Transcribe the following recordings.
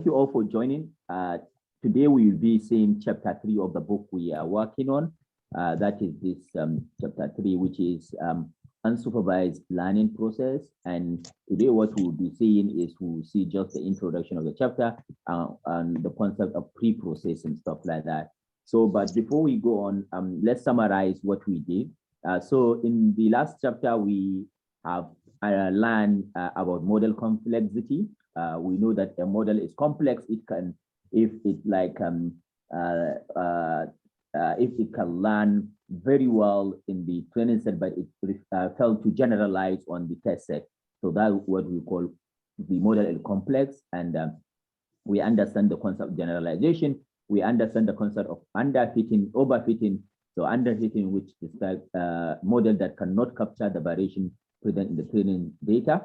you all for joining. Today we will be seeing chapter 3 of the book we are working on. That is this chapter 3, which is unsupervised learning process. And today what we'll be seeing is we'll see just the introduction of the chapter and the concept of pre-processing, stuff like that. So, but before we go on, let's summarize what we did. So in the last chapter, we have learned about model complexity. We know that a model is complex. It can, if it can learn very well in the training set, but it failed to generalize on the test set. So that's what we call the model is complex, and we understand the concept of generalization. We understand the concept of underfitting, overfitting. So underfitting, which is like a model that cannot capture the variation present in the training data,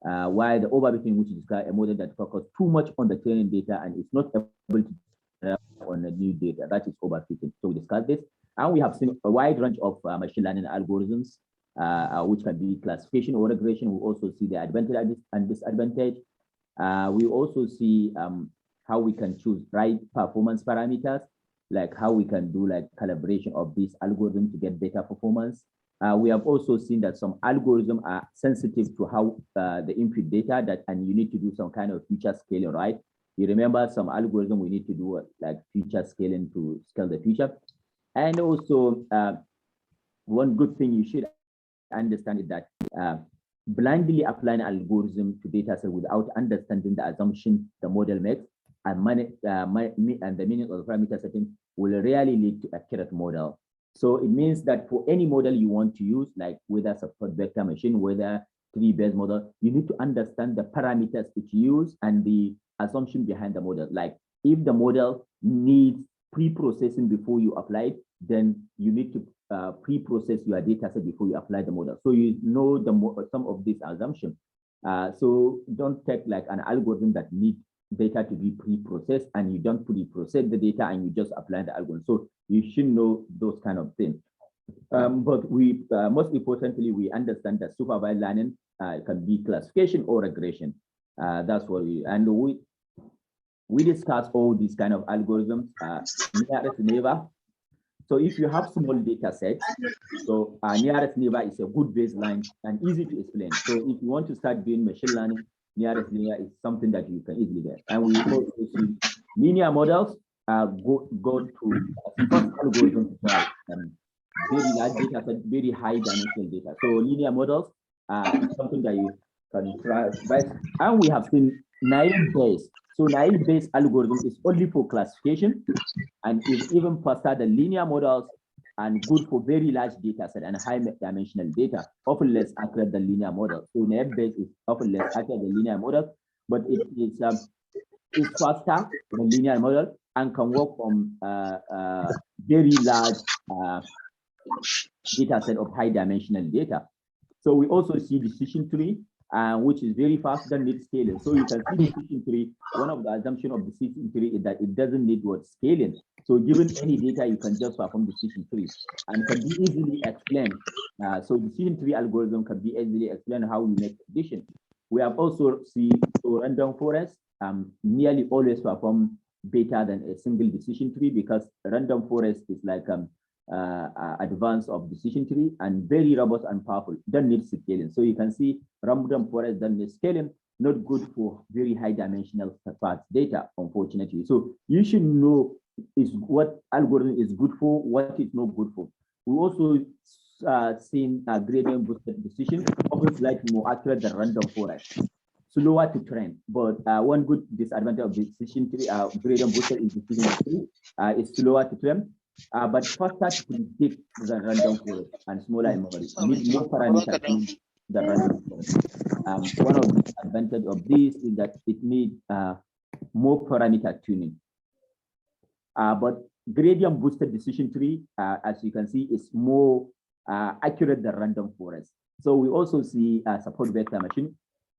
while the overfitting, which is a model that focuses too much on the training data and is not able to on the new data. That is overfitting. So we discussed this, and we have seen a wide range of machine learning algorithms, which can be classification or regression. We also see the advantage and disadvantage. We also see how we can choose right performance parameters, like how we can do like calibration of this algorithm to get better performance. We have also seen that some algorithms are sensitive to how the input data and you need to do some kind of feature scaling, right? You remember some algorithm we need to do like feature scaling to scale the feature. And also one good thing you should understand is that blindly applying algorithm to data set without understanding the assumption the model makes and the meaning of the parameter setting will rarely lead to accurate model. So it means that for any model you want to use, like whether support vector machine, whether tree-based model, you need to understand the parameters it use and the assumption behind the model. Like if the model needs pre-processing before you apply it, then you need to pre-process your data set before you apply the model. So you know some of these assumptions. So don't take like an algorithm that needs data to be pre-processed and you don't pre-process the data and you just apply the algorithm. So you should know those kind of things. But we most importantly, we understand that supervised learning can be classification or regression. That's what we discuss all these kind of algorithms nearest neighbor. So if you have small data sets, so nearest neighbor is a good baseline and easy to explain. So if you want to start doing machine learning, nearest neighbor is something that you can easily get. And we also see linear models go to first algorithm to try very large data set, very high dimensional data. So linear models is something that you can try. And we have seen naive-based. So naive-based algorithm is only for classification and is even faster than linear models and good for very large data set and high dimensional data, often less accurate than linear models. So naive-based is often less accurate than linear models, but it is faster than linear model and can work from very large data set of high dimensional data. So we also see decision tree, which is very fast than need scaling. So you can see decision tree, one of the assumptions of decision tree is that it doesn't need what scaling. So given any data, you can just perform decision tree and can be easily explained. So decision tree algorithm can be easily explained how we make decisions. We have also seen random forest nearly always perform better than a single decision tree because random forest is like advance of decision tree and very robust and powerful, don't need scaling. So you can see random forest don't need scaling, not good for very high dimensional parts data, unfortunately. So you should know is what algorithm is good for, what is not good for. We also seen gradient boosted decision, often slightly more accurate than random forest. Slower to train, but one good disadvantage of decision tree, gradient boosted is decision tree, is slower to train, but faster to predict than random forest and smaller in memory. Need more parameters than random forest. One of the advantages of this is that it needs more parameter tuning. But gradient boosted decision tree, as you can see, is more accurate than random forest. So we also see support vector machine,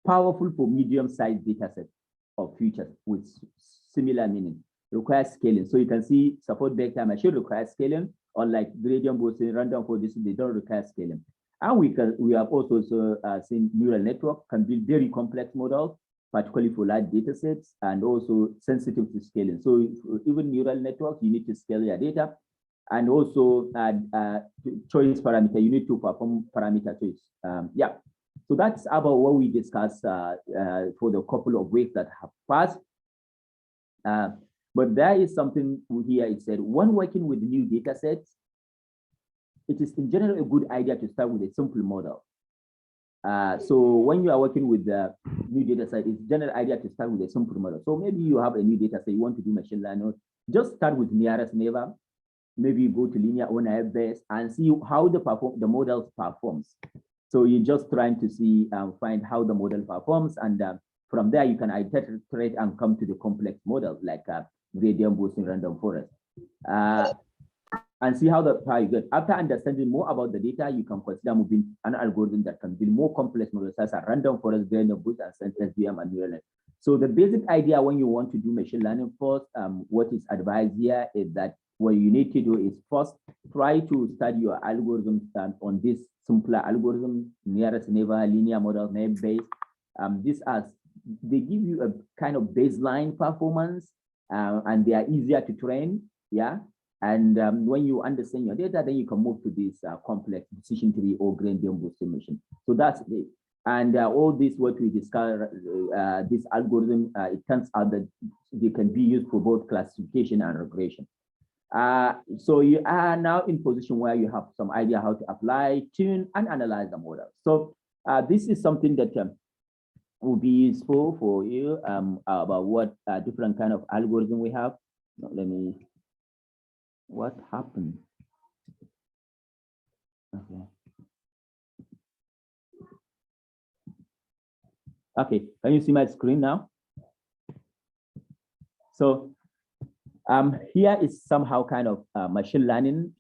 powerful for medium-sized data set of features with similar meaning, requires scaling. So you can see support vector machine requires scaling, unlike gradient boosted random forest, they don't require scaling. And we have also seen neural network can build very complex models particularly for large data sets, and also sensitive to scaling. So even neural networks, you need to scale your data, and also choice parameter, you need to perform parameter choice. Yeah, so that's about what we discussed for the couple of weeks that have passed. But there is something here. It said, when working with new data sets, it is in general a good idea to start with a simple model. So when you are working with the new data set, it's a general idea to start with a simple model. So maybe you have a new data set, you want to do machine learning, just start with nearest neighbor. Maybe you go to linear or naive Bayes and see how the model performs. So you're just trying to see, find how the model performs, and from there you can iterate and come to the complex model like gradient boosting random forest. And see how you get. After understanding more about the data, you can consider moving an algorithm that can build more complex models such as random forest, gradient boost, and SVM and neural net. So the basic idea when you want to do machine learning first, what is advised here is that what you need to do is first try to study your algorithm on this simpler algorithm, nearest neighbor, linear model, naive Bayes. They give you a kind of baseline performance, and they are easier to train. Yeah. And when you understand your data, then you can move to this complex decision tree or gradient boosting machine. So that's it. And all this, what we discussed, this algorithm, it turns out that they can be used for both classification and regression. So you are now in position where you have some idea how to apply, tune, and analyze the model. So this is something that will be useful for you about what different kind of algorithm we have. Now, what happened? Okay. Okay, can you see my screen now? So here is somehow kind of machine learning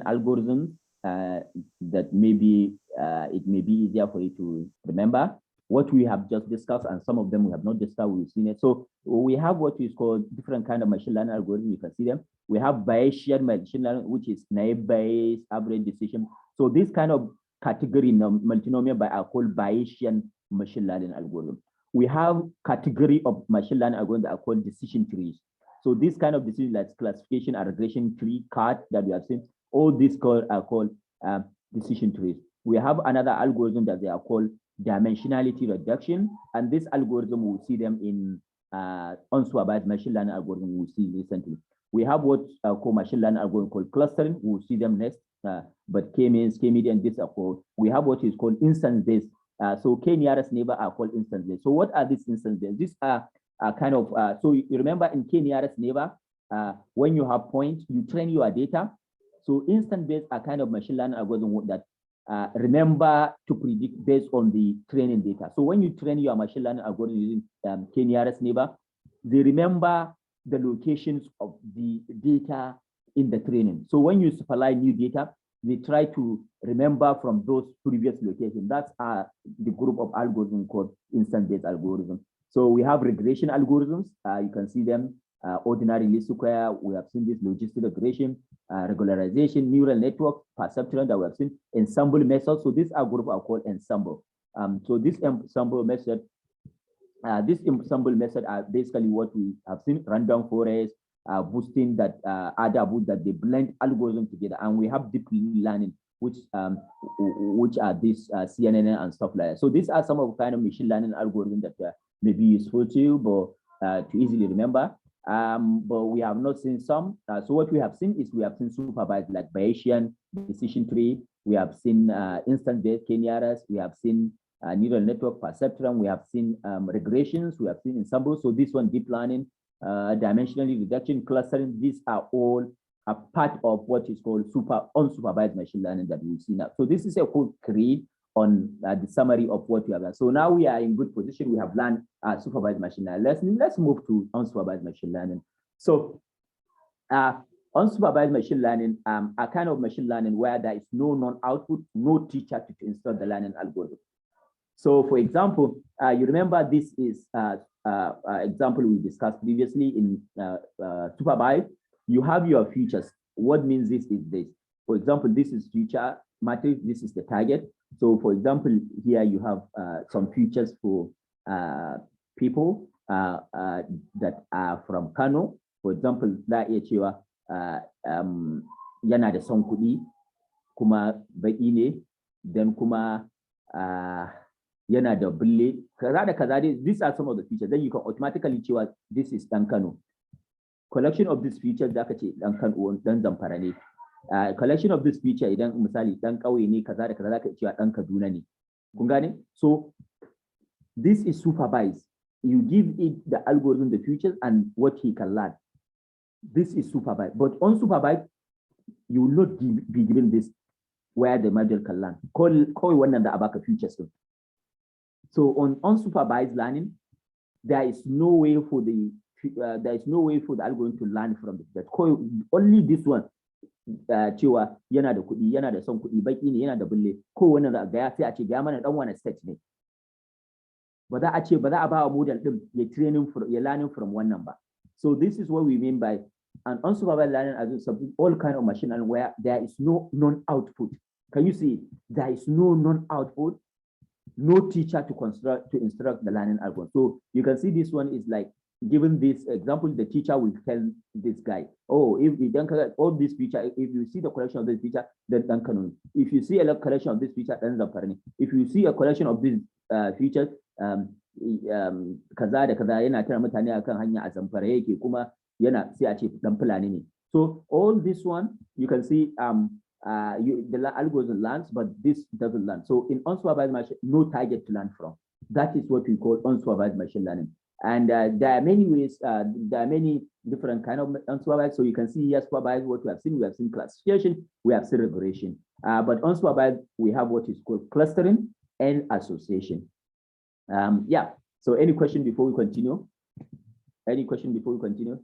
algorithm that maybe it may be easier for you to remember what we have just discussed, and some of them we have not discussed, we've seen it. So we have what is called different kind of machine learning algorithm. You can see them. We have Bayesian machine learning, which is naive Bayes, average decision. So this kind of category multinomial are called Bayesian machine learning algorithm. We have category of machine learning algorithms that are called decision trees. So this kind of decision, like classification and regression tree card that we have seen, all these are called decision trees. We have another algorithm that they are called dimensionality reduction, and this algorithm we'll see them in unsupervised machine learning algorithm we'll see recently. We have what's called machine learning algorithm called clustering. We'll see them next, but K-means, K-median, this are called. We have what is called instance-based. So K-nearest neighbor are called instance-based. So what are these instance-based? These are kind of, so you remember in K-nearest neighbor, when you have points, you train your data. So instance-based are kind of machine learning algorithm that remember to predict based on the training data. So when you train your machine learning algorithm using K-nearest neighbor, they remember the locations of the data in the training. So when you supply new data, they try to remember from those previous locations. That's the group of algorithms called instance-based algorithms. So we have regression algorithms. You can see them, ordinary least square. We have seen this logistic regression, regularization, neural network, perceptron that we have seen, ensemble method. So these are group are called ensemble. So this ensemble method are basically what we have seen: random forest, boosting that other boost that they blend algorithm together, and we have deep learning, which are these CNN and stuff like that. So these are some of the kind of machine learning algorithms that may be useful to you, but to easily remember. But we have not seen some. So what we have seen is we have seen supervised like Bayesian decision tree. We have seen instance-based K-nearest. We have seen neural network perceptron. We have seen regressions. We have seen ensemble. So this one, deep learning, dimensionality reduction, clustering. These are all a part of what is called unsupervised machine learning that we see now. So this is a whole creed on the summary of what we have learned. So now we are in good position. We have learned supervised machine learning. Let's move to unsupervised machine learning. So unsupervised machine learning are kind of machine learning where there is no known output, no teacher to install the learning algorithm. So for example, you remember this is example we discussed previously in supervised. You have your features. What means this is this? For example, this is feature matrix. This is the target. So for example, here you have some features for people that are from Kano. For example, za a iya cewa yana da son kuɗi kuma baƙi ne, then kuma yana da bulle, kaza da kaza dai. These are some of the features. Then you can automatically cewa this is ɗan Kano. Collection of these features da aka ce ɗan Kano, ɗan Zamfara ne. Collection of this feature idan misali ɗan ƙauye ne kaza da kaza za ka cewa ɗan Kaduna ne. Kun gane? So this is supervised. You give it the algorithm, the features, and what he can learn. This is supervised. But unsupervised, you will not be given this where the model can learn. Call one of the abaka features. So on unsupervised learning, there is no way for the algorithm to learn from that. Only this one. Cewa yana da kuɗi, yana da son kuɗi, baki ne, yana da bulle, ko wannan da ga sai a ce ga mana dan wani state ne. Ba za a ce ba za a ba wa model din ya learning from wannan ba. So this is what we mean by an unsupervised learning as all kind of machine learning where there is no non-output. Can you see? There is no non-output, no teacher to instruct the learning algorithm. So you can see this one is like, given this example, the teacher will tell this guy, oh, if you don't all this feature, if you see the collection of this feature, then Duncan. If you see a collection of this feature, then Zamfara. If you see a collection of these features, kaza da kaza yana tara mutane akan hanya a Zamfara yake kuma yana sai a ce dan Fulani ne. So all this one, you can see the algorithm learns, but this doesn't learn. So in unsupervised machine, no target to learn from. That is what we call unsupervised machine learning. And there are many ways, there are many different kind of unsupervised. So you can see here supervised, what we have seen classification, we have seen regression. But unsupervised, we have what is called clustering and association. Yeah, so any question before we continue? Any question before we continue?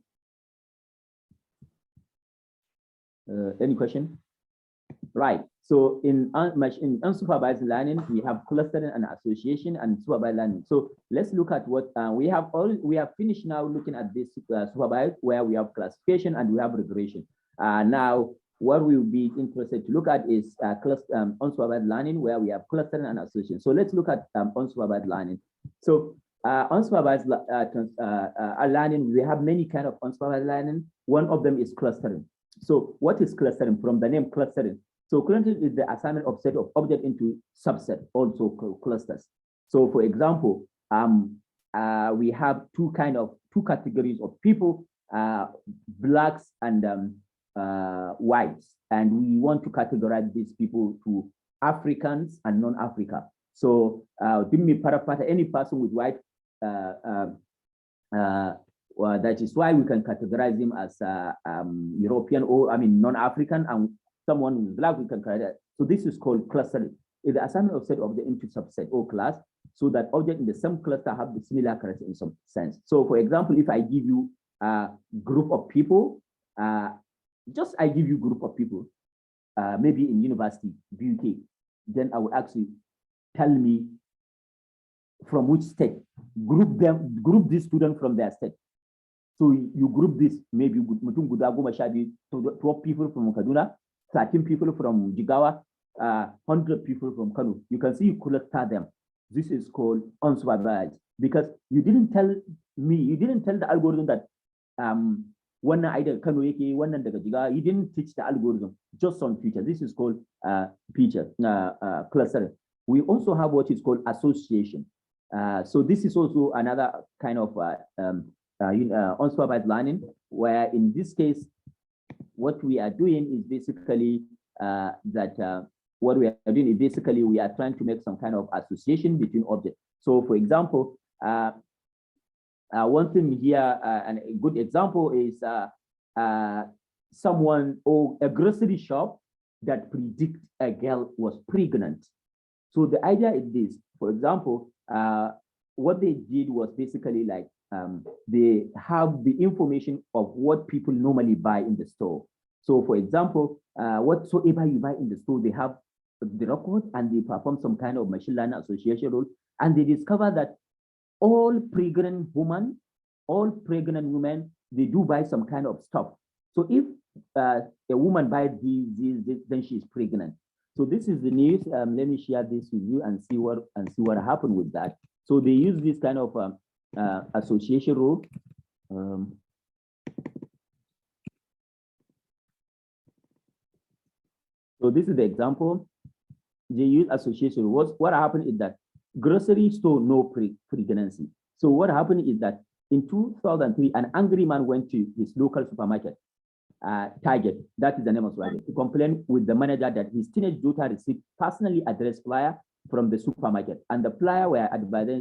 Any question? Right. So in unsupervised learning, we have clustering and association and supervised learning. So let's look at what we have finished now looking at this supervised, where we have classification and we have regression. Now, what we will be interested to look at is unsupervised learning, where we have clustering and association. So let's look at unsupervised learning. So unsupervised learning, we have many kind of unsupervised learning. One of them is clustering. So what is clustering? From the name clustering. So clustering is the assignment of set of object into subset, also clusters. So for example, we have two categories of people, blacks and whites, and we want to categorize these people to Africans and non-Africa. So any person with white, that is why we can categorize him as European, or non-African, and someone with black we can categorize. So this is called clustering. It's the assignment of set of the into subset or class, so that object in the same cluster have the similar character in some sense. So for example, if I give you a group of people, I give you a group of people, maybe in university, UK, then I will ask you, tell me from which state, group this student from their state. So you group this, maybe 12 people from Kaduna, 13 people from Jigawa, 100 people from Kano. You can see you cluster them. This is called unsupervised, because you didn't tell the algorithm that one either Kano yake, one daga Jigawa. You didn't teach the algorithm, just on feature. This is called clustering. We also have what is called association. So this is also another kind of unsupervised learning, where in this case, what we are doing is basically we are trying to make some kind of association between objects. So for example, one thing here, and a good example is someone or a grocery shop that predict a girl was pregnant. So the idea is this. For example, what they did was basically like they have the information of what people normally buy in the store. So for example, whatsoever you buy in the store, they have the record and they perform some kind of machine learning association rule, and they discover that all pregnant women, they do buy some kind of stuff. So if a woman buys these, then she's pregnant. So this is the news. Let me share this with you and see what happened with that. So they use this kind of association rule. So this is the example. They use association rules. What happened is that grocery store no pregnancy. So what happened is that in 2003, an angry man went to his local supermarket, Target, that is the name of Target, to complain with the manager that his teenage daughter received personally addressed flyer from the supermarket, and the flyer were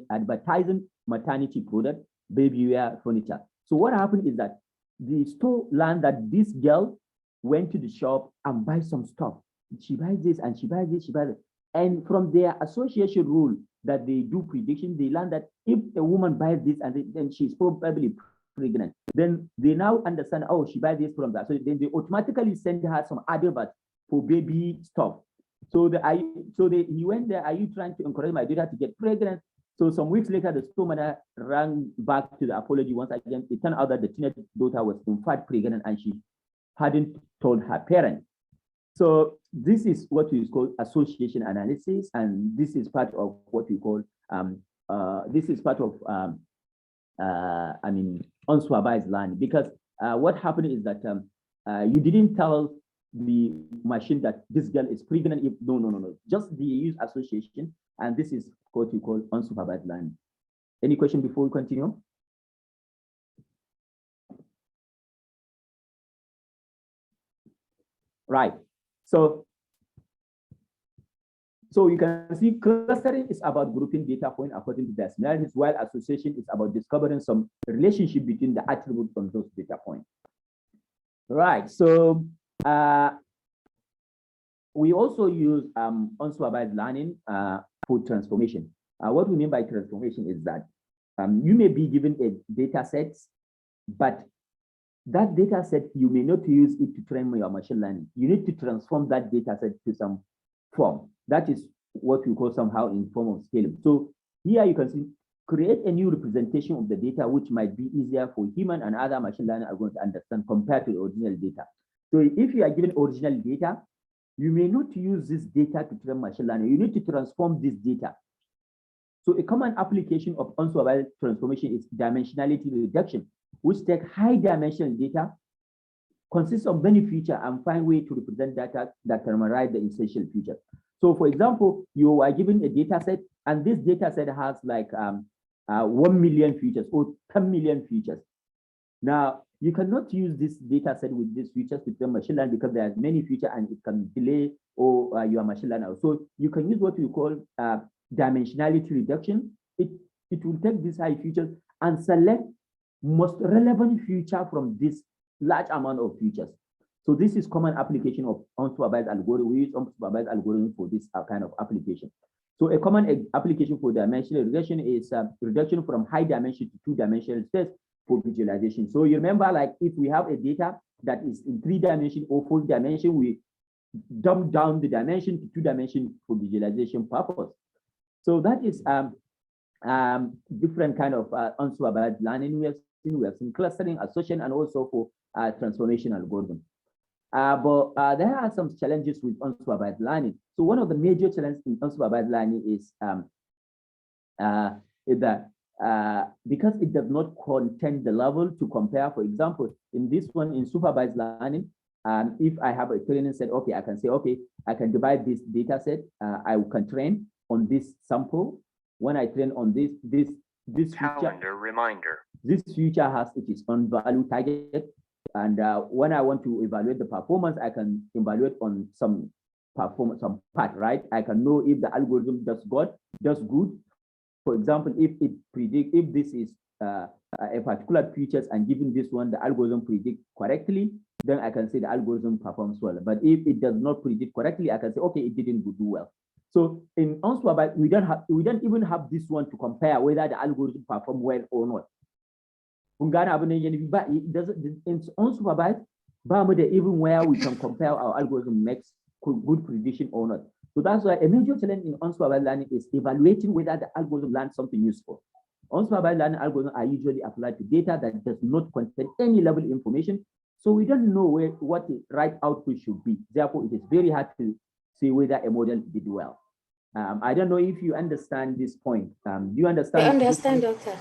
advertising maternity product, baby wear, furniture. So what happened is that the store learned that this girl went to the shop and buy some stuff. She buys this and she buys this, she buys it. And from their association rule that they do prediction, they learn that if a woman buys this and then she's probably pregnant, then they now understand, oh, she buys this from that. So then they automatically send her some advert for baby stuff. So he went there, are you trying to encourage my daughter to get pregnant? So some weeks later, the store manager ran back to the apology once again. It turned out that the teenage daughter was in fact pregnant and she hadn't told her parents. So this is what we call association analysis, and this is part of what we call unsupervised learning. Because what happened is that you didn't tell the machine that this girl is pregnant. No. Just the use association, and this is what we call unsupervised learning. Any question before we continue? Right. So you can see clustering is about grouping data points according to their similarities, while association is about discovering some relationship between the attributes on those data points. Right. So we also use unsupervised learning for transformation. What we mean by transformation is that you may be given a data set, but that data set, you may not use it to train your machine learning. You need to transform that data set to some form. That is what we call somehow in form of scaling. So here you can see, create a new representation of the data, which might be easier for human and other machine learning are going to understand compared to the original data. So if you are given original data, you may not use this data to train machine learning. You need to transform this data. So a common application of unsupervised transformation is dimensionality reduction, which take high dimensional data, consists of many features, and find way to represent data that can memorize the essential features. So for example, you are given a data set, and this data set has like 1 million features or 10 million features. Now, you cannot use this data set with these features to train machine learning because there are many features and it can delay or your machine learning. So you can use what we call dimensionality reduction. It will take these high features and select most relevant feature from this large amount of features. So this is common application of unsupervised algorithm. We use unsupervised algorithm for this kind of application. So a common application for dimensional regression is reduction from high dimension to two-dimensional space for visualization. So you remember, like if we have a data that is in 3 dimension or 4 dimension, we dump down the dimension to 2 dimension for visualization purpose. So that is different kind of unsupervised learning. We have seen clustering, association, and also for transformation algorithm. But there are some challenges with unsupervised learning. So one of the major challenges in unsupervised learning is that because it does not contain the level to compare. For example, in this one, in supervised learning, if I have a training set, okay, I can say, okay, I can divide this data set. I can train on this sample. When I train on this calendar reminder, this feature has its own value target. And when I want to evaluate the performance, I can evaluate on some performance, some part, right? I can know if the algorithm does good. For example, if it predicts, if this is a particular features and given this one, the algorithm predict correctly, then I can say the algorithm performs well. But if it does not predict correctly, I can say, okay, it didn't do well. So in unsupervised, we don't even have this one to compare whether the algorithm perform well or not. It doesn't, in unsupervised, even where we can compare our algorithm makes good prediction or not. So that's why a major challenge in unsupervised learning is evaluating whether the algorithm learned something useful. Unsupervised learning algorithms are usually applied to data that does not contain any level of information, so we don't know what the right output should be. Therefore, it is very hard to say whether a model did well. I don't know if you understand this point. Do you I understand? understand, doctor.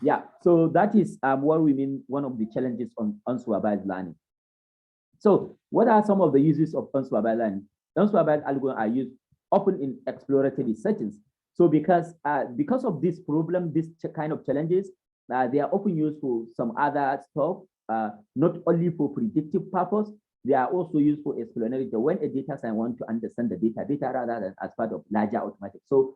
Yeah, so that is what we mean, one of the challenges on unsupervised learning. So what are some of the uses of unsupervised learning? Unsupervised algorithms are used often in exploratory settings. So because of this problem, this kind of challenges, they are often used for some other stuff, not only for predictive purpose, they are also used for explanatory. When a data science wants to understand the data rather than as part of larger automatic. So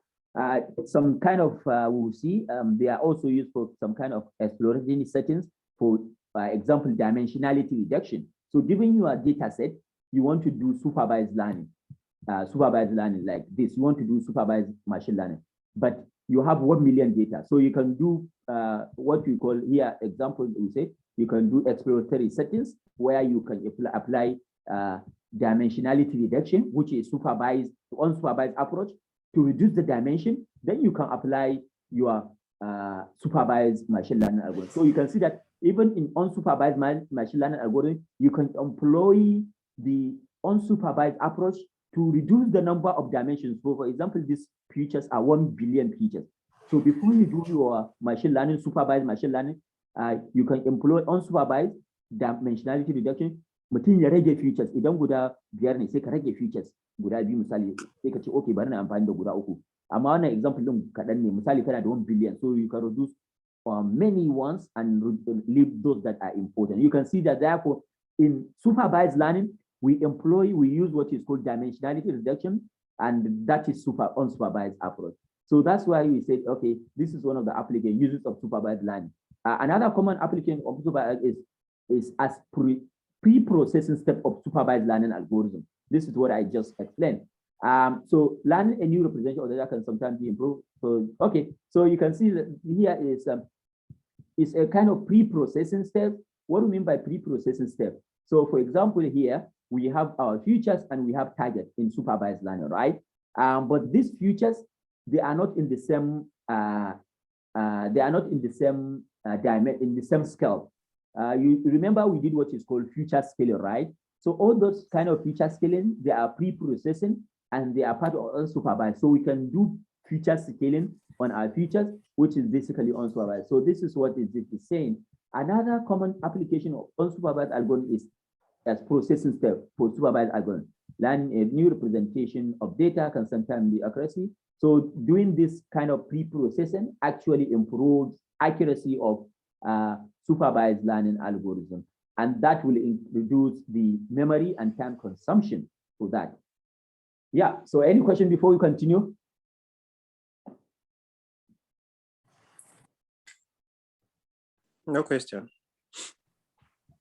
some kind of, we'll see, they are also used for some kind of exploratory settings, for example, dimensionality reduction. So given you a data set, you want to do supervised learning like this. You want to do supervised machine learning, but you have 1 million data. So you can do what we call here, example, we say, you can do exploratory settings where you can apply dimensionality reduction, which is supervised, unsupervised approach to reduce the dimension. Then you can apply your supervised machine learning algorithm. So you can see that even in unsupervised machine learning algorithm, you can employ the unsupervised approach to reduce the number of dimensions. So for example, these features are 1 billion features. So before you do your machine learning, supervised machine learning, you can employ unsupervised dimensionality reduction. Mutum ya rage features, idan guda 5 ne sai ka rage features guda 2 misali, sai ka ce okay bari na amfani da guda 3. Amma wannan example din kaɗan ne, misali kana da 1 billion, so you can reduce many ones and leave those that are important. You can see that therefore in supervised learning, we use what is called dimensionality reduction, and that is unsupervised approach. So that's why we said, okay, this is one of the application uses of supervised learning. Another common application of supervised is as pre-processing step of supervised learning algorithm. This is what I just explained. So learning a new representation of data can sometimes be improved. So okay, so you can see that here is a kind of pre-processing step. What do we mean by pre-processing step? So for example, here we have our features and we have target in supervised learning, right? But these features, they are not in the same in the same scale. You remember we did what is called feature scaling, right? So all those kind of feature scaling, they are pre-processing and they are part of unsupervised. So we can do feature scaling on our features, which is basically unsupervised. So this is what it is saying. Another common application of unsupervised algorithm is as processing step for supervised algorithm. Learning a new representation of data can sometimes be accuracy. So doing this kind of pre-processing actually improves accuracy of supervised learning algorithm, and that will reduce the memory and time consumption for that. Yeah, so any question before we continue? No question.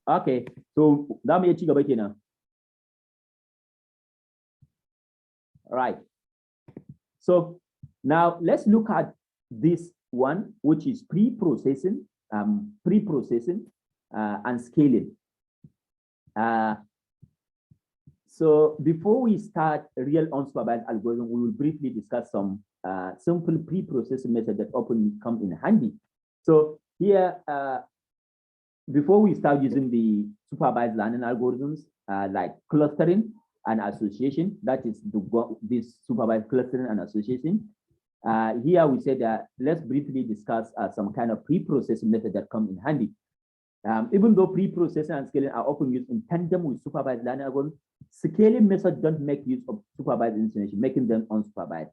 Okay, so za mu iya ci gaba kenan. All right. So now let's look at this one, which is pre-processing and scaling. So before we start real unsupervised algorithm, we will briefly discuss some simple pre-processing methods that often come in handy. So here, before we start using the supervised learning algorithms like clustering and association, that is this supervised clustering and association. Here we said that let's briefly discuss some kind of pre-processing method that come in handy. Even though pre-processing and scaling are often used in tandem with supervised learning algorithms, scaling methods don't make use of supervised information, making them unsupervised.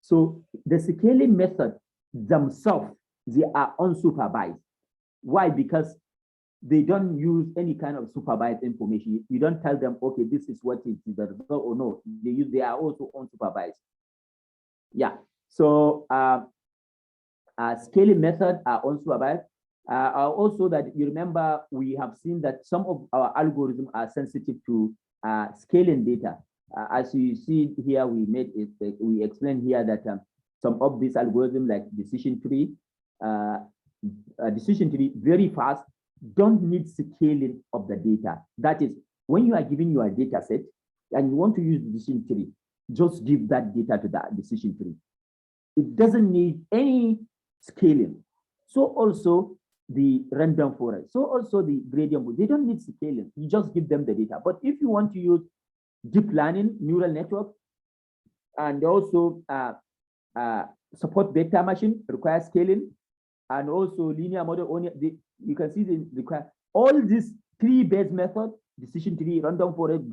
So the scaling method themselves, they are unsupervised. Why? Because they don't use any kind of supervised information. You don't tell them, okay, this is what is the result or no. They are also unsupervised. Yeah. So scaling methods are unsupervised. Also, that you remember, we have seen that some of our algorithms are sensitive to scaling data. As you see here, we explained here that some of these algorithms, like decision tree, very fast, don't need scaling of the data. That is, when you are giving your data set and you want to use decision tree, just give that data to that decision tree. It doesn't need any scaling. So also the random forest, so also the gradient, they don't need scaling. You just give them the data. But if you want to use deep learning neural network, and also support vector machine requires scaling, and also linear model only. You can see the require all these three base methods: decision tree, random forest,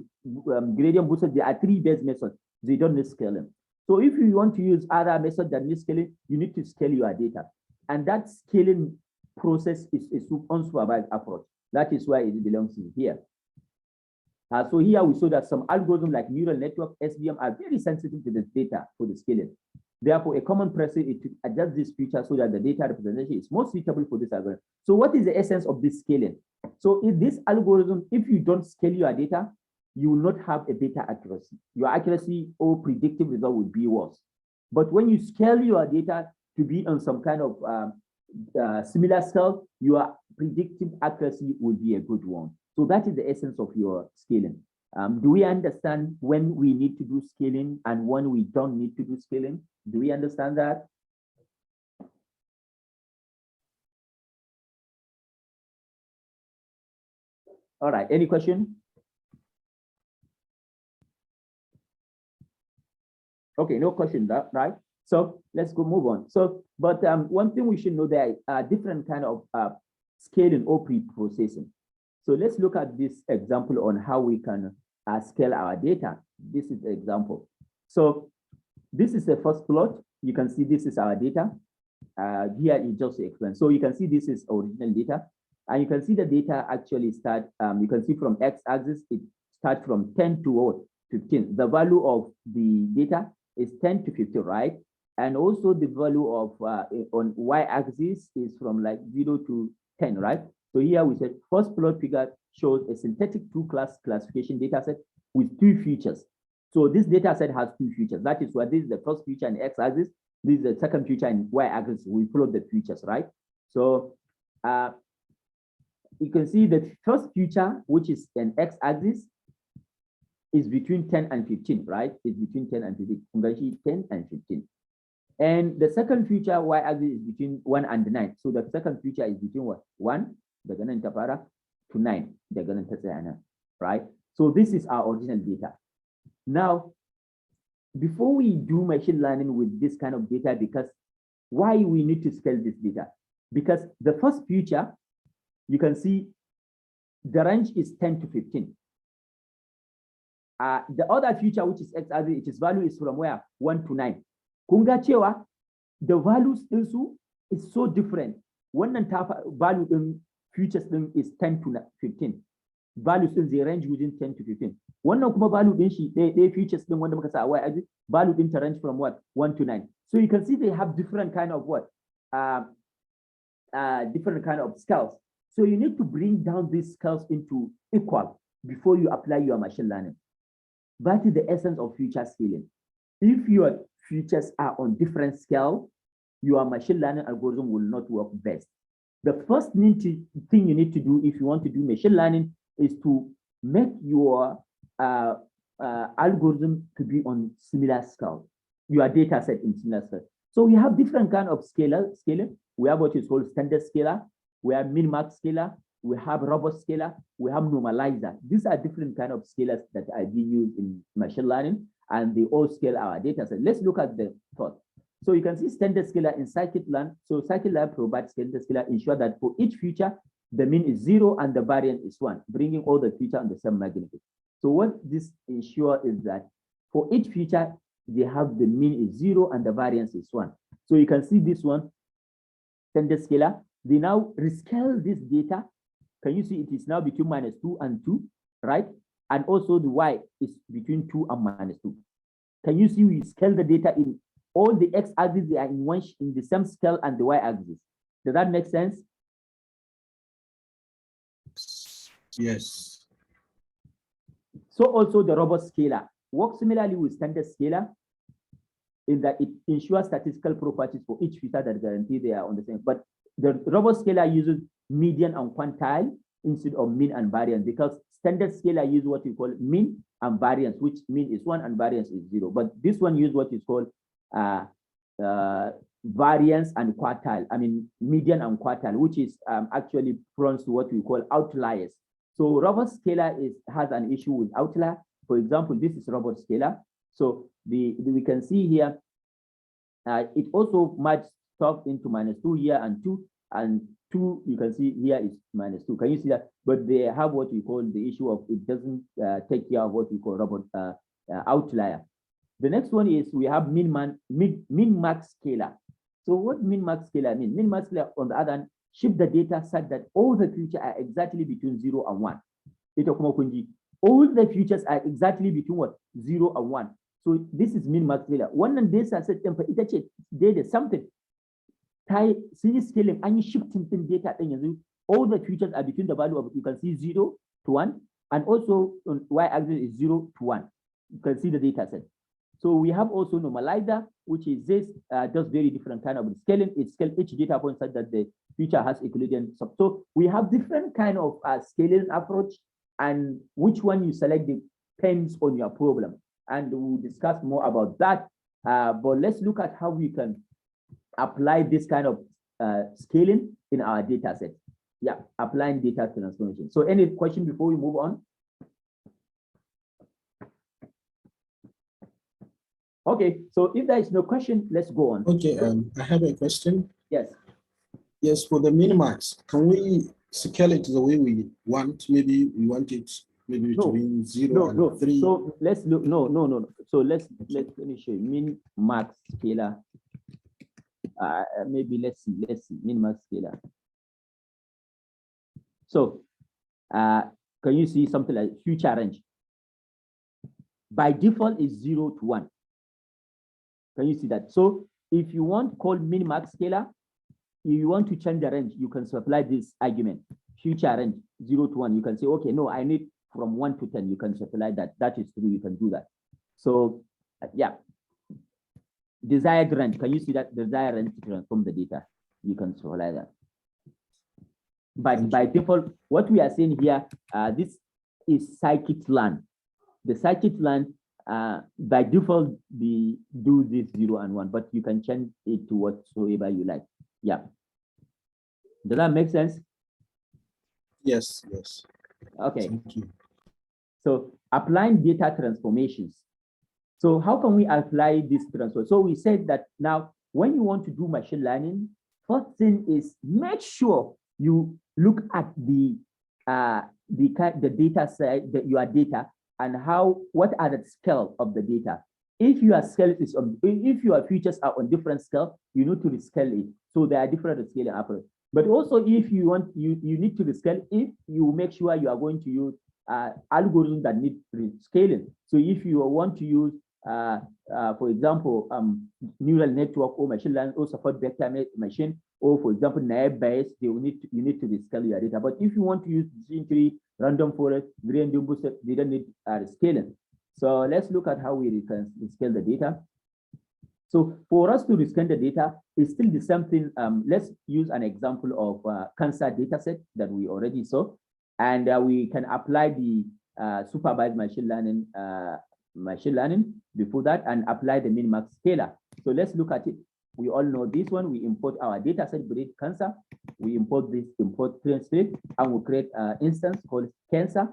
gradient boosted. There are three base methods. They don't need scaling. So if you want to use other method that need scaling, you need to scale your data, and that scaling process is unsupervised approach. That is why it belongs in here. So here we saw that some algorithms like neural network, SVM, are very sensitive to the data for the scaling. Therefore, a common practice is to adjust this feature so that the data representation is more suitable for this algorithm. So what is the essence of this scaling? So in this algorithm, if you don't scale your data, you will not have a data accuracy. Your accuracy or predictive result will be worse. But when you scale your data to be on some kind of similar scale, your predictive accuracy will be a good one. So that is the essence of your scaling. Do we understand when we need to do scaling and when we don't need to do scaling? Do we understand that? All right, any question? Okay, no question, right? So let's go move on. So, but one thing we should know, there are different kind of scaling or pre-processing. So let's look at this example on how we can scale our data. This is the example. So this is the first plot. You can see this is our data. Here it just explains. So you can see this is original data. And you can see the data actually start, you can see from x-axis, it starts from 10 to 15. The value of the data is 10 to 15, right? And also the value of on y-axis is from like 0 to 10, right? So here we said first plot figure shows a synthetic two-class classification data set with two features. So this data set has two features. That is why this is the first feature in x-axis. This is the second feature in y-axis. We plot the features, right? So you can see the first feature, which is an x-axis, is between 10 and 15, right? It's between 10 and 15. 10 and 15. And the second feature, y-axis, is between 1 and 9. So the second feature is between what? 1, to 9, right? So this is our original data. Now, before we do machine learning with this kind of data, because why we need to scale this data? Because the first feature, you can see the range is 10 to 15. The other feature, which is x-axis, its value is from where? 1 to 9. Kunga cewa, the values also is so different. One value in features is 10 to 15. Values in the range within 10 to 15. One kuma value din shi, they features din wanda muka sa y-axis, value din range from what? 1 to 9. So you can see they have different kind of what? Different kind of scales. So you need to bring down these scales into equal before you apply your machine learning. That is the essence of feature scaling. If your features are on different scale, your machine learning algorithm will not work best. The first thing you need to do if you want to do machine learning is to make your algorithm to be on similar scale, your data set in similar scale. So we have different kind of scaling. We have what is called standard scalar, we have min-max scalar, we have robust scalar, we have normalizer. These are different kind of scalars that are being used in machine learning, and they all scale our data set. Let's look at the first. So you can see standard scalar in scikit-learn. So scikit-learn provides standard scalar, ensure that for each feature, the mean is 0 and the variance is 1, bringing all the features on the same magnitude. So what this ensures is that for each feature, they have the mean is 0 and the variance is 1. So you can see this one, standard scalar. They now rescale this data. Can you see it is now between -2 and 2, right? And also the y is between 2 and -2. Can you see we scale the data in all the x-axis, they are in the same scale, and the y-axis. Does that make sense? Yes. So also the robust scalar works similarly with standard scalar in that it ensures statistical properties for each feature that guarantee they are on the same. But the robust scalar uses median and quantile instead of mean and variance, because standard scalar use what you call mean and variance, which mean is 1 and variance is 0. But this one use what is called variance and quartile, median and quartile, which is actually prone to what we call outliers. So robust scalar has an issue with outlier. For example, this is robust scalar. So we can see here, it also merged stuff into -2 here and 2, and 2, you can see here is -2. Can you see that? But they have what we call the issue of it doesn't take care of what we call robot outlier. The next one is we have min-max scalar. So what min-max scalar mean? Min-max scalar, on the other hand, shift the data such that all the features are exactly between 0 and 1. All the features are exactly between what? 0 and 1. So this is min-max scalar. Wannan data set ɗin fa ita ce daidai something. See scaling and shifting in data ɗin, all the features are between the value of, you can see 0 to 1, and also on y-axis is 0 to 1. You can see the data set. So we have also normalizer, which is this does very different kind of scaling. It scales each data point such that the feature has equivalent. So we have different kind of scaling approach, and which one you select depends on your problem. And we'll discuss more about that. But let's look at how we can apply this kind of scaling in our data set. Yeah, applying data transformation. So any question before we move on? Okay, so if there is no question, let's go on. Okay, I have a question. Yes. Yes, for the minimax, can we scale it the way we want? Maybe we want it maybe between 0 and 3. So let's look. No. So let me show you min-max scalar. Maybe let's see min-max scalar. So can you see something like future range? By default is 0 to 1. Can you see that? So if you want call min-max scalar, if you want to change the range, you can supply this argument, future range 0 to 1. You can say, okay, no, I need from 1 to 10. You can supply that. That is true. You can do that. So yeah, desired range. Can you see that? Desired range to transform the data. You can supply that. But by default, what we are saying here, this is scikit-learn. The scikit-learn by default, we do this 0 and 1, but you can change it to whatsoever you like. Yeah. Does that make sense? Yes. Okay. Thank you. So applying data transformations. So how can we apply this transform? So we said that now when you want to do machine learning, first thing is make sure you look at the data set, your data, and what are the scale of the data. If your scale is if your features are on different scale, you need to rescale it. So there are different scaling approaches. But also, if you want, you need to rescale if you make sure you are going to use algorithms that need rescaling. So if you want to use, for example, neural network or machine learning or support vector machine, or for example, naive Bayes, you need to rescale your data. But if you want to use decision tree, random forest, gradient booster, they don't need rescaling. So let's look at how we can rescale the data. So for us to rescale the data, it's still the same thing. Let's use an example of cancer data set that we already saw, and we can apply the supervised machine learning before that and apply the min-max scalar. So let's look at it. We all know this one. We import our data set, breed cancer. We import train state, and we create an instance called cancer,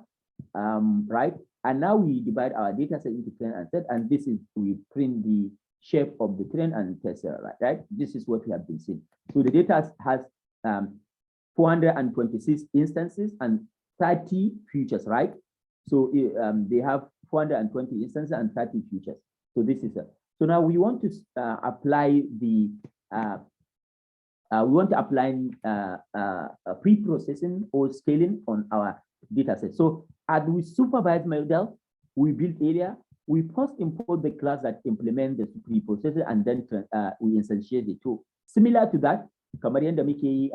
right? And now we divide our data set into train and set, and this is, we print the shape of the train and test, right? This is what we have been seeing. So the data has 426 instances and 30 features, right? So they have 420 instances and 30 features. So this is so now we want to apply the pre-processing or scaling on our data set. So as we supervised model, we build area. We first import the class that implement the pre-processing, and then we instantiate the tool. Similar to that, kamar yadda muke yi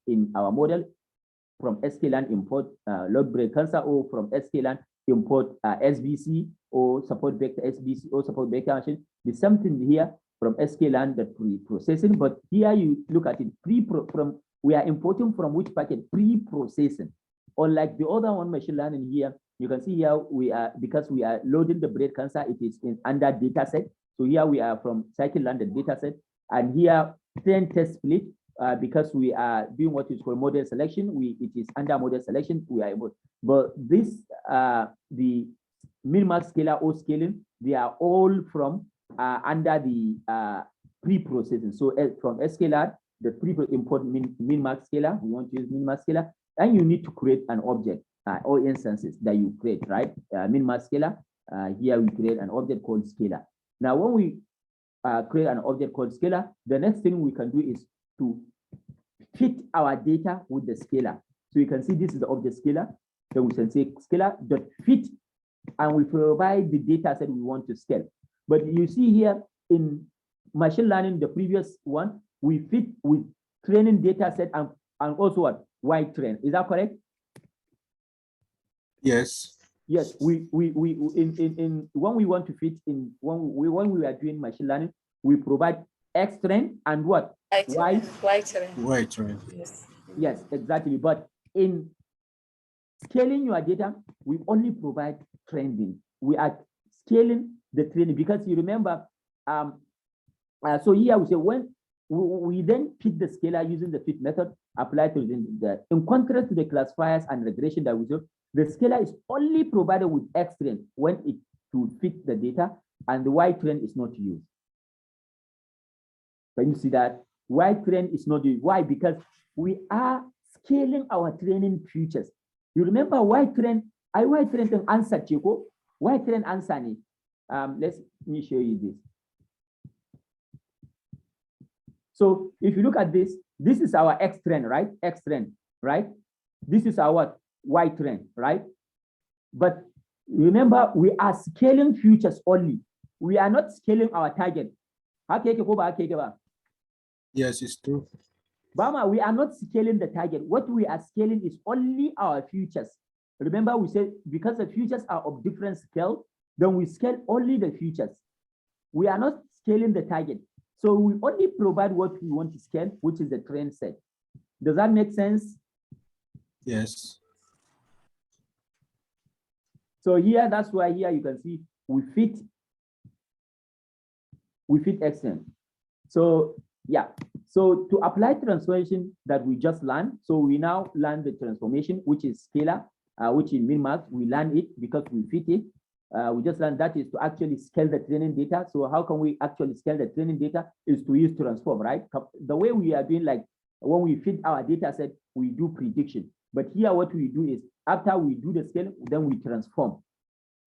in our model, from sklearn import log break cancer, or from sklearn import SBC or support vector SBC or support vector machine. The same thing here from sklearn, the pre-processing, but here you look at it we are importing from which packet? Pre-processing. Unlike the other one, machine learning, here you can see here because we are loading the breast cancer, it is under data set. So here we are from scikit-learn the data set, and here train test split, because we are doing what is called model selection. It is under model selection. We are able, but this the min-max scalar or scaling, they are all from under the pre-processing. So from scalar, the pre-import min-max scalar, we want to use min-max scalar, and you need to create an object or instances that you create, right? Min-max scalar, here we create an object called scalar. Now, when we create an object called scalar, the next thing we can do is to fit our data with the scalar. So you can see this is the object scalar. Then we can say scalar.fit, and we provide the data set we want to scale. But you see here in machine learning, the previous one, we fit with training data set and also what? Wide train. Is that correct? Yes. Yes, when we want to fit in when we are doing machine learning, we provide X train and what? Y train. Yes. Yes, exactly. But in scaling your data, we only provide trending. We are scaling the training because you remember. So here we say when we then fit the scalar using the fit method applied to the in contrast to the classifiers and regression that we saw, the scalar is only provided with X train when it to fit the data, and the Y train is not used. Can you see that? Y train is not used. Why? Because we are scaling our training features. You remember Y train can answer Chico. Y train answer ni. Let me show you this. So if you look at this, this is our X trend, right? X trend, right? This is our Y trend, right? But remember, we are scaling futures only. We are not scaling our target. Yes, it's true. Bama, we are not scaling the target. What we are scaling is only our futures. Remember, we said because the futures are of different scale, then we scale only the futures. We are not scaling the target. So we only provide what we want to scale, which is the trend set. Does that make sense? Yes. So here, that's why here you can see we fit Xn. So yeah, so to apply transformation that we just learned, so we now learn the transformation, which is scalar, which is min-max. We learn it because we fit it. We just learned that is to actually scale the training data. So how can we actually scale the training data is to use transform, right? The way we are doing, like when we fit our data set, we do prediction. But here what we do is after we do the scale, then we transform.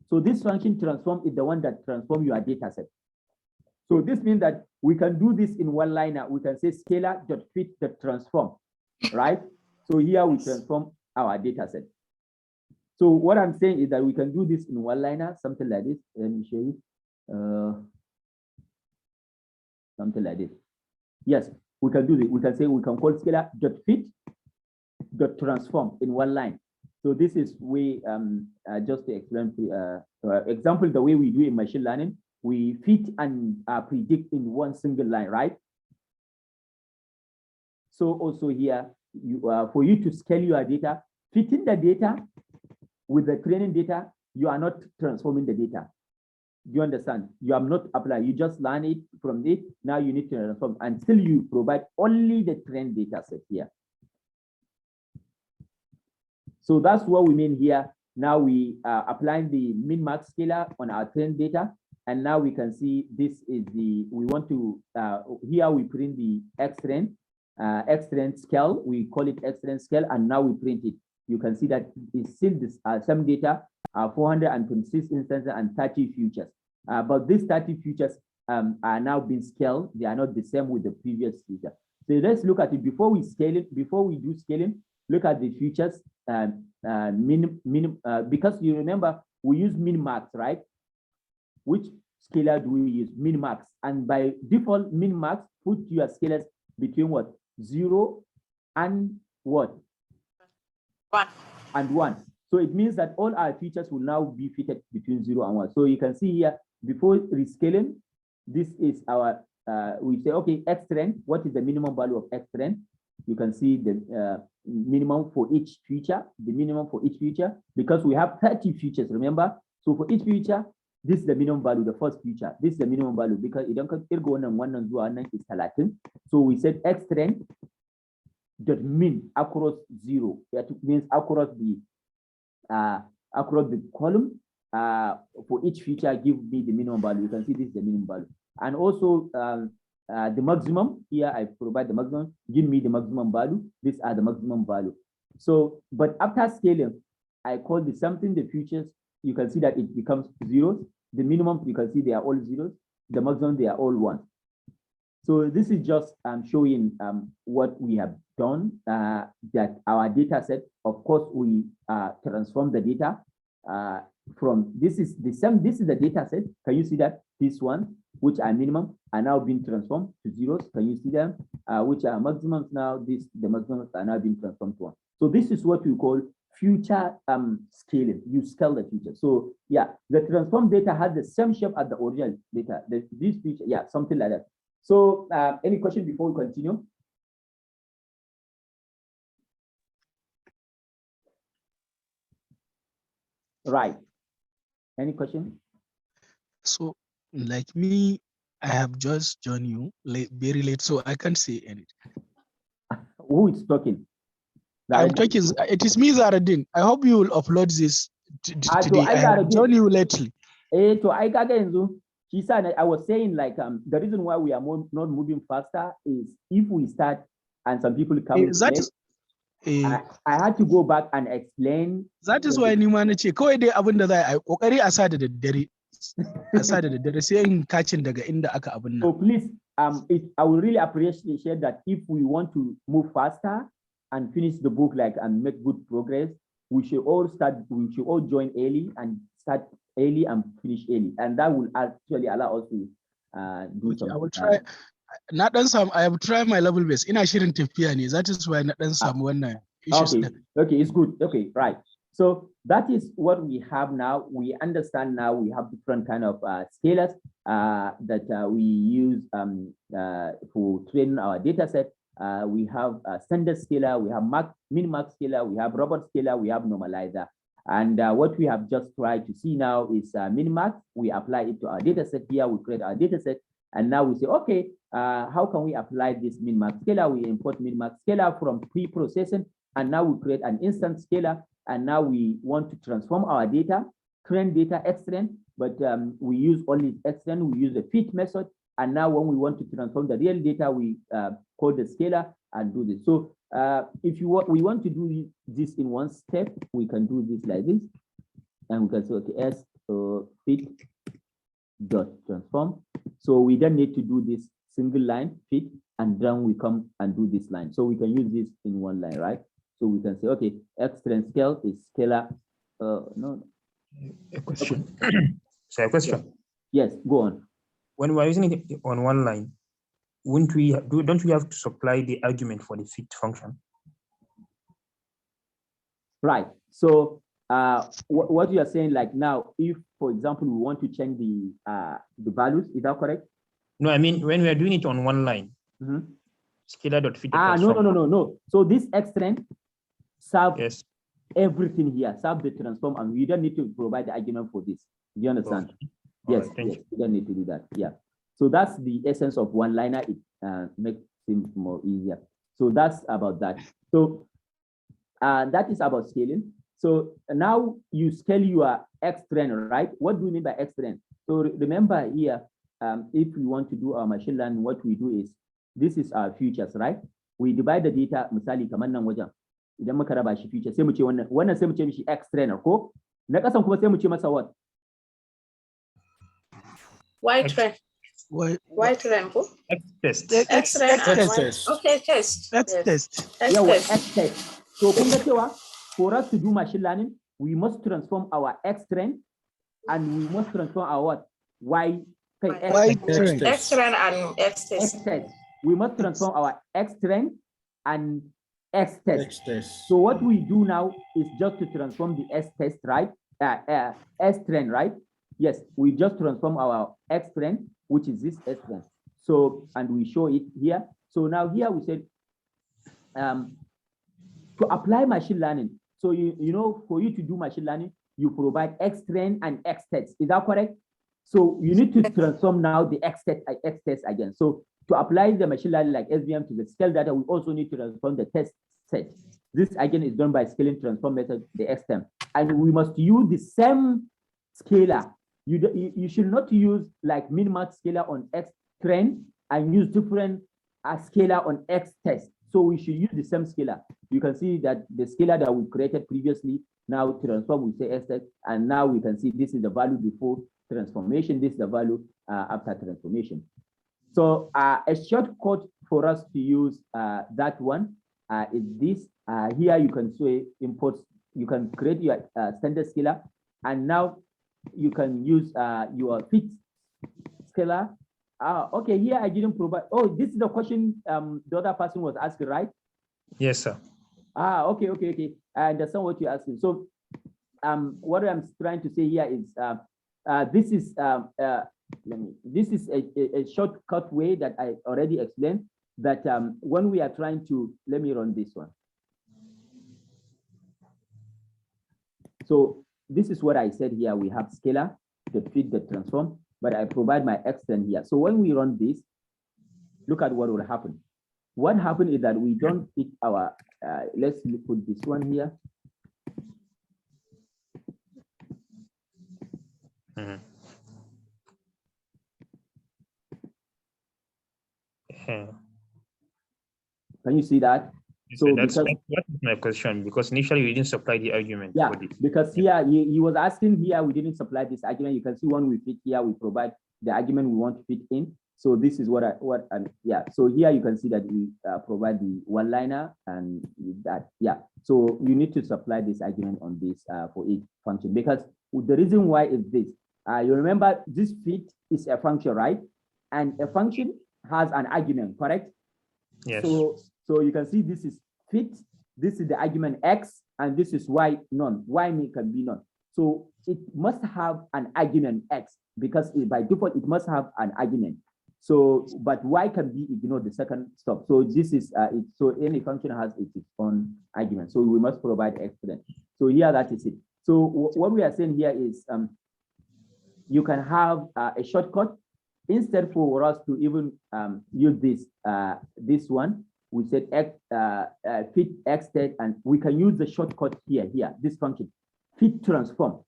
So this function transform is the one that transforms your data set. So this means that we can do this in one liner. We can say scalar.fit.transform, right? So here we transform our data set. So what I'm saying is that we can do this in one liner, something like this. Let me show you. Something like this. Yes, we can do this. We can say we can call scalar.fit.transform in one line. So this is way just to explain example, the way we do in machine learning, we fit and predict in one single line, right? So also here, for you to scale your data, fitting the data with the training data, you are not transforming the data. Do you understand? You have not applied. You just learn it from it. Now you need to transform until you provide only the trained data set here. So that's what we mean here. Now we are applying the min-max scalar on our trained data. And now we can see this is the, we want to, here we print the X-trend scale. We call it X-trend scale, and now we print it. You can see that it's still this, some data, 426 instances and 30 futures. But these 30 futures are now being scaled. They are not the same with the previous future. So let's look at it before we scale it. Before we do scaling, look at the futures because you remember we use min-max, right? Which scalar do we use? Min-max. And by default, min-max, put your scalars between what? 0 and what? 1. And 1. So it means that all our features will now be fitted between 0 and 1. So you can see here, before rescaling, this is our, we say, okay, X trend, what is the minimum value of X trend? You can see the minimum for each feature, the minimum for each feature, because we have 30 features, remember? So for each feature, this is the minimum value, the first feature. This is the minimum value because it don't go on is 30. So we said X trend dot min across 0. That means across the column for each feature, give me the minimum value. You can see this is the minimum value. And also the maximum, here I provide the maximum, give me the maximum value. These are the maximum value. So, but after scaling, I call the something, the features, you can see that it becomes zeros. The minimum, you can see they are all zeros. The maximum, they are all ones. So this is just showing what we have done, that our data set, of course, we transform the data from, this is the same, this is the data set. Can you see that? This one, which are minimum, are now being transformed to zeros. Can you see them? Which are maximums now, the maximums are now being transformed to one. So this is what we call future scaling. You scale the future. So yeah, the transformed data has the same shape as the original data. This feature, yeah, something like that. So any question before we continue? Right. Any question? So like me, I have just joined you very late, so I can't say anything. Who is talking? I'm talking, it is me, Zaradin. I hope you will upload this today. I have joined you lately. So I was saying like the reason why we are not moving faster is if we start and some people come I had to go back and explain. That is why ni ma nace kawai dai abin da za a yi kokari a sa da daddare. A sa da daddare sai in kacin daga inda aka abin nan. So please I will really appreciate that if we want to move faster and finish the book like and make good progress, we should all join early and start early and finish early, and that will actually allow us to do something. I will try. I have tried my level best. Ina shirin tafiya ne. That is why na dan samu wannan issues. Okay, it's good. Okay, right. So that is what we have now. We understand now we have different kind of scalars that we use for training our data set. We have a standard scalar, we have min-max scalar, we have robot scalar, we have normalizer. And what we have just tried to see now is min-max. We apply it to our data set here. We create our data set. And now we say, okay, how can we apply this min-max scalar? We import min-max scalar from pre-processing. And now we create an instant scalar. And now we want to transform our data, train data, extrain, but we use only extrain. We use the fit method. And now when we want to transform the real data, we call the scalar and do this. So if we want to do this in one step, we can do this like this. And we can say, okay, fit dot transform. So we don't need to do this single line fit, and then we come and do this line. So we can use this in one line, right? So we can say, okay, extrain scale is scalar. No. A question. So a question. Yes, go on. When we're using it on one line, don't we have to supply the argument for the fit function? Right. So what you are saying, like now, if for example we want to change the values, is that correct? No, I mean when we are doing it on one line, scalar.fit. No. So this extrain serve everything here, serve the transform, and we don't need to provide the argument for this. Do you understand? Okay. Yes, right, yes, you don't need to do that. Yeah. So that's the essence of one-liner. It makes things more easier. So that's about that. So that is about scaling. So now you scale your extrain, right? What do you mean by extrain? So remember here, if we want to do our machine learning, what we do is, this is our features, right? We divide the data, misali kamar nan wajen. Idan muka raba shi feature, sai mu ce wannan sai mu ce mishi extrain ko? Na kasan kuma sai mu ce masa what? White train. White train. Test. Okay, test. Test. Yeah, X-test. So kun ga cewa, for us to do machine learning, we must transform our X-train and we must transform our what? X-train and X-test. We must transform our X-train and X-test. So what we do now is just to transform the S-test, right? S-train, right? Yes, we just transform our X-train, which is this S-train. So, and we show it here. So now here we said, to apply machine learning. So, you know, for you to do machine learning, you provide X-train and X-test. Is that correct? So you need to transform now the X-test again. So to apply the machine learning like SVM to the scale data, we also need to transform the test set. This again is done by scaling transform method, the XTEM. And we must use the same scalar. You should not use like min-max scalar on X trend and use different scalar on X test. So we should use the same scalar. You can see that the scalar that we created previously, now transform, we say X test, and now we can see this is the value before transformation, this is the value after transformation. So a shortcut for us to use that one is this. Here you can say import, you can create your standard scalar, and now you can use your fit scalar. Okay, here I didn't provide. Oh, this is the question the other person was asking, right? Yes, sir. Okay. I understand what you're asking. So what I'm trying to say here is this is a shortcut way that I already explained, that when we are trying to, let me run this one. So this is what I said here. We have scalar, the fit, the transform, but I provide my extend here. So when we run this, look at what will happen. What happened is that we don't fit our, let's put this one here. Mm-hmm. Can you see that? So that's what is my question, because initially we didn't supply the argument. Yeah, because here he was asking here, we didn't supply this argument. You can see when we fit here, we provide the argument we want to fit in. So this is so here you can see that we provide the one-liner and that, So you need to supply this argument on this for each function, because the reason why is this. You remember this fit is a function, right? And a function has an argument, correct? Yes. So you can see this is fit, this is the argument X, and this is Y none. Y can be none. So it must have an argument X, because by default it must have an argument. So, but Y can be ignored the second stop. So this is it. So any function has its own argument. So we must provide X to them. So here that is it. So what we are saying here is you can have a shortcut. Instead for us to even use this one, we said fit X state, and we can use the shortcut here, this function, fit transform.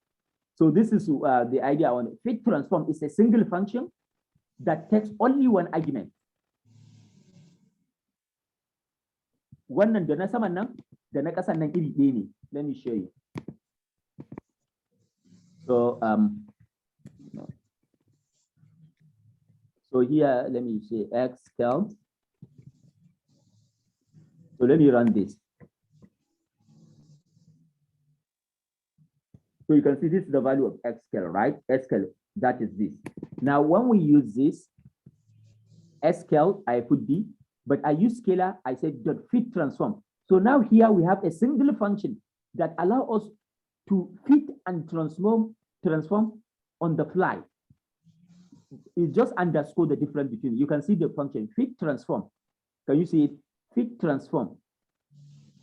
So this is the idea on it. Fit transform is a single function that takes only one argument. Wannan da na saman nan da na ƙasan nan iri ɗaya ne. Let me show you. So here, let me say X scale. So let me run this. So you can see this is the value of X scale, right? X scale, that is this. Now, when we use this, S scale, I put D, but I use scalar, I said dot fit transform. So now here we have a single function that allows us to fit and transform on the fly. It just underscore the difference between. You can see the function fit transform. Can you see it? Fit transform.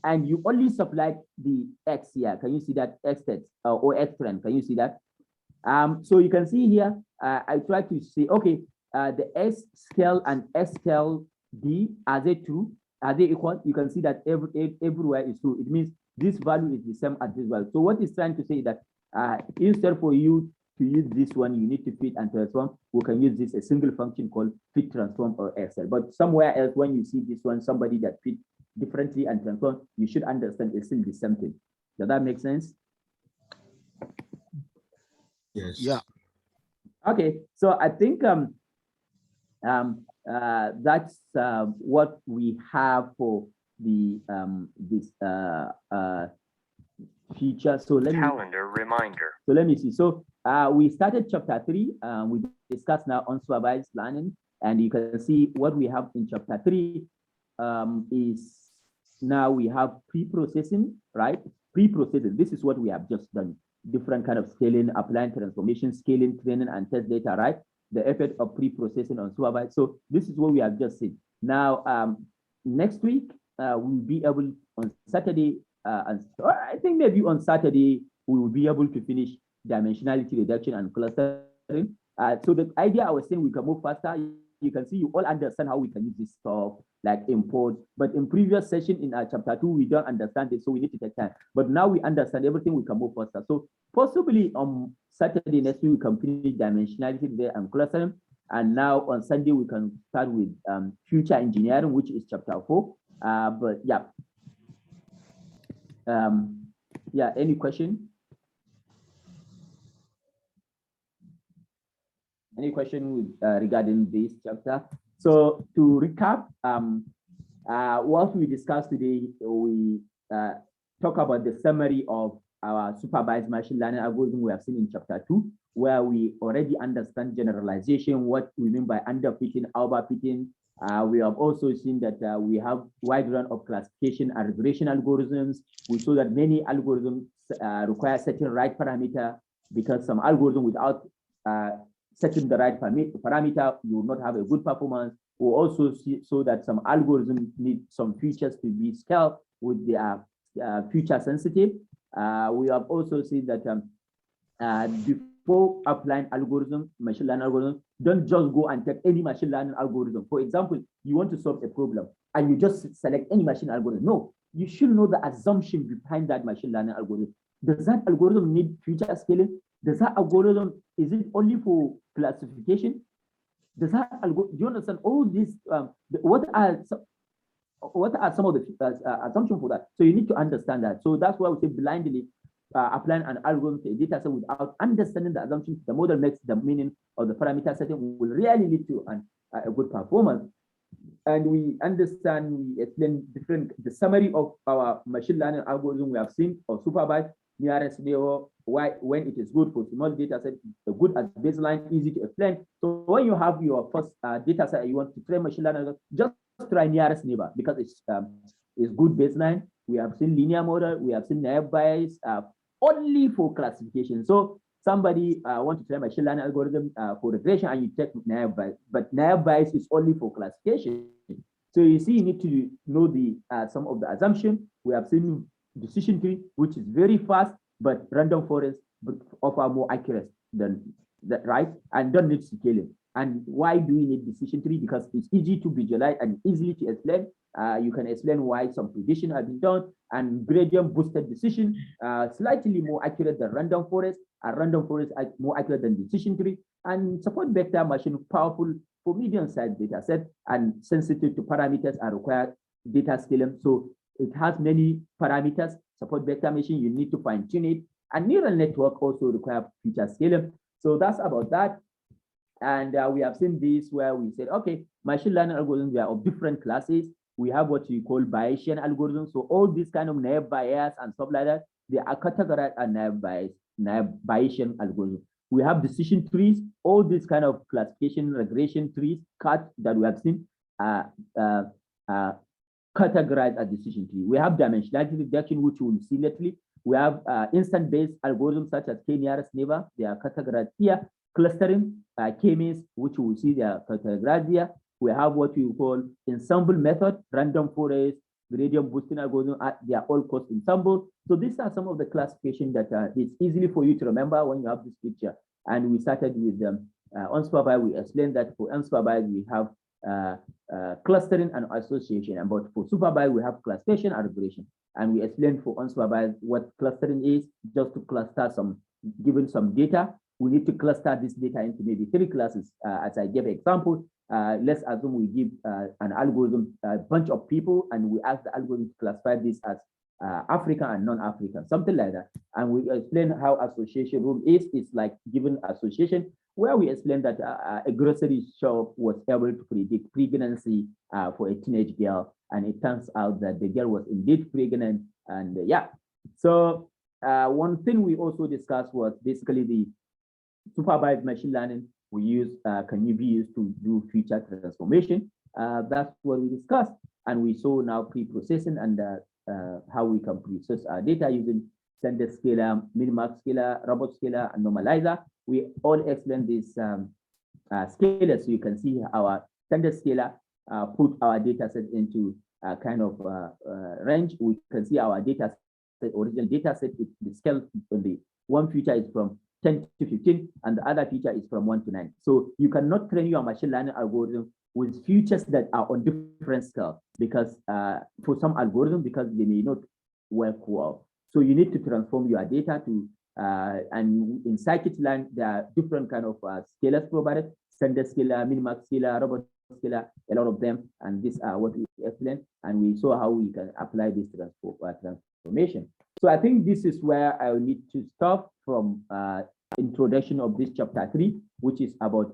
And you only supply the X here. Can you see that X text or X trend? Can you see that? So you can see here, I try to say, okay, the S scale and S scale D, are they true? Are they equal? You can see that everywhere is true. It means this value is the same as this value. So what it's trying to say is that instead for you to use this one, you need to fit and transform. We can use this a single function called fit transform or Excel. But somewhere else, when you see this one, somebody that fit differently and transform, you should understand it's still the same thing. Does that make sense? Yes. Yeah. Okay, so I think that's what we have for the this feature. So let me Calendar reminder. So let me see. So we started chapter 3. We discussed now unsupervised learning, and you can see what we have in chapter 3 is now we have pre-processing, right? Pre-processing. This is what we have just done. Different kind of scaling, applying transformation, scaling, training, and test data, right? The effect of pre-processing on supervised. So this is what we have just seen. Now, next week, we'll be able on Saturday, and I think maybe on Saturday, we will be able to finish dimensionality reduction and clustering. So the idea I was saying we can move faster. You can see you all understand how we can use this stuff. like import. But in previous session in our chapter 2, we don't understand it, so we need to take time. But now we understand everything, we can move faster. So possibly on Saturday next week, we can finish dimensionality there and clustering. And now on Sunday, we can start with future engineering, which is chapter 4. But yeah. Yeah, any question? Any question with, regarding this chapter? So to recap, what we discussed today, we talk about the summary of our supervised machine learning algorithm we have seen in chapter 2, where we already understand generalization, what we mean by underfitting, overfitting. We have also seen that we have wide range of classification and regression algorithms. We saw that many algorithms require certain right parameter, because some algorithm without setting the right parameter, you will not have a good performance. We also saw that some algorithms need some features to be scaled with their feature sensitive. We have also seen that before applying algorithm, machine learning algorithm, don't just go and take any machine learning algorithm. For example, you want to solve a problem and you just select any machine algorithm. No, you should know the assumption behind that machine learning algorithm. Does that algorithm need feature scaling? Does that algorithm, is it only for classification? Does that algorithm, do you understand all this? What are some of the assumptions for that? So you need to understand that. So that's why we say blindly applying an algorithm to a data set without understanding the assumptions, the model makes the meaning of the parameter setting will really lead to a good performance. And we understand, we explain the summary of our machine learning algorithm we have seen, or supervised, nearest neighbor, why, when it is good for small data set, good as baseline, easy to explain. So when you have your first data set, you want to train machine learning, just try nearest neighbor, because it's good baseline. We have seen linear model, we have seen naive bias, only for classification. So somebody wants to train machine learning algorithm for regression, and you take naive bias, but naive bias is only for classification. So you see, you need to know the some of the assumptions. We have seen decision tree, which is very fast, but random forest but offer more accurate than that, right? And don't need scaling. And why do we need decision tree? Because it's easy to visualize and easily to explain. You can explain why some prediction has been done, and gradient boosted decision slightly more accurate than random forest, and random forest more accurate than decision tree, and support vector machine powerful for medium-sized data set and sensitive to parameters and require data scaling. So it has many parameters. Support vector machine, you need to fine tune it, and neural network also require feature scaling. So that's about that. And we have seen this where we said, okay, machine learning algorithms are of different classes. We have what we call Bayesian algorithms. So all these kind of naive bias and stuff like that, they are categorized as naive Bayesian algorithms. We have decision trees, all these kind of classification regression trees, cut that we have seen, categorized as decision tree. We have dimensionality reduction, which we will see lately. We have instant-based algorithms such as k-nearest neighbor. They are categorized here. Clustering, k-means, which we will see they are categorized here. We have what we call ensemble method, random forest, gradient boosting algorithm. They are all cost ensemble. So these are some of the classification that it's easily for you to remember when you have this picture. And we started with unsupervised. We explained that for unsupervised, we have clustering and association, and but for supervised we have classification and regression. And we explained for unsupervised what clustering is. Just to cluster some, given some data, we need to cluster this data into maybe 3 classes. As I gave an example, let's assume we give an algorithm a bunch of people, and we ask the algorithm to classify this as African and non-African, something like that. And we explain how association rule is. It's like given association, where we explained that a grocery shop was able to predict pregnancy for a teenage girl, and it turns out that the girl was indeed pregnant. And yeah, so one thing we also discussed was basically the supervised machine learning we use can be used to do feature transformation. That's what we discussed, and we saw now pre-processing and how we can process our data using standard scalar, minimax scalar, robot scalar, and normalizer. We all explained this scalars, so you can see our standard scalar put our data set into a kind of range. We can see our data set, original data set, the scale on the one feature is from 10 to 15, and the other feature is from 1 to 9. So you cannot train your machine learning algorithm with features that are on different scale, because for some algorithms, because they may not work well. So you need to transform your data to, and in scikit-learn, there are different kind of scalars provided, standard scalar, minimax scalar, robot scalar, a lot of them, and these are what we explained, and we saw how we can apply this transformation. So I think this is where I will need to stop from introduction of this chapter 3, which is about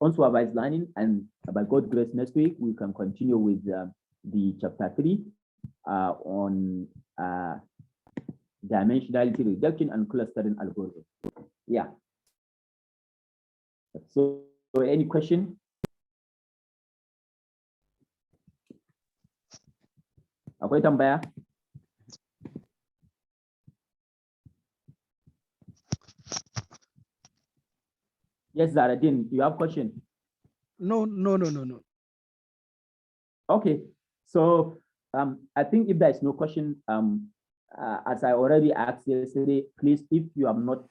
unsupervised learning, and by God's grace, next week we can continue with the chapter 3 on dimensionality reduction and clustering algorithm. Yeah. So any question? Akwai tambaya? Yes, Zaradin, you have question? No. Okay, so I think if there is no question, as I already asked yesterday, please, if you have not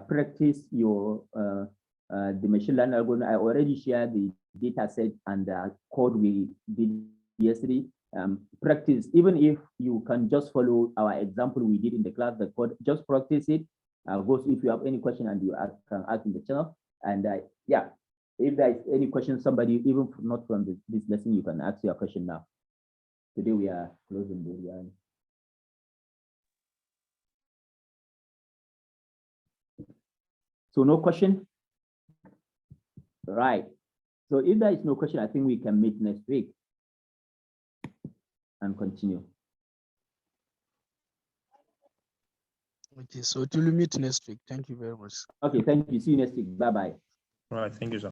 practiced your the machine learning algorithm, I already shared the data set and the code we did yesterday. Practice, even if you can just follow our example we did in the class, the code, just practice it. Goes if you have any question, and you can ask in the channel. And yeah, if there is any question, somebody even not from this lesson, you can ask your question now. Today we are closing the line. So no question? Right. So if there is no question, I think we can meet next week and continue. Okay, so till we meet next week. Thank you very much. Okay, thank you. See you next week. Bye-bye. All right, thank you, sir.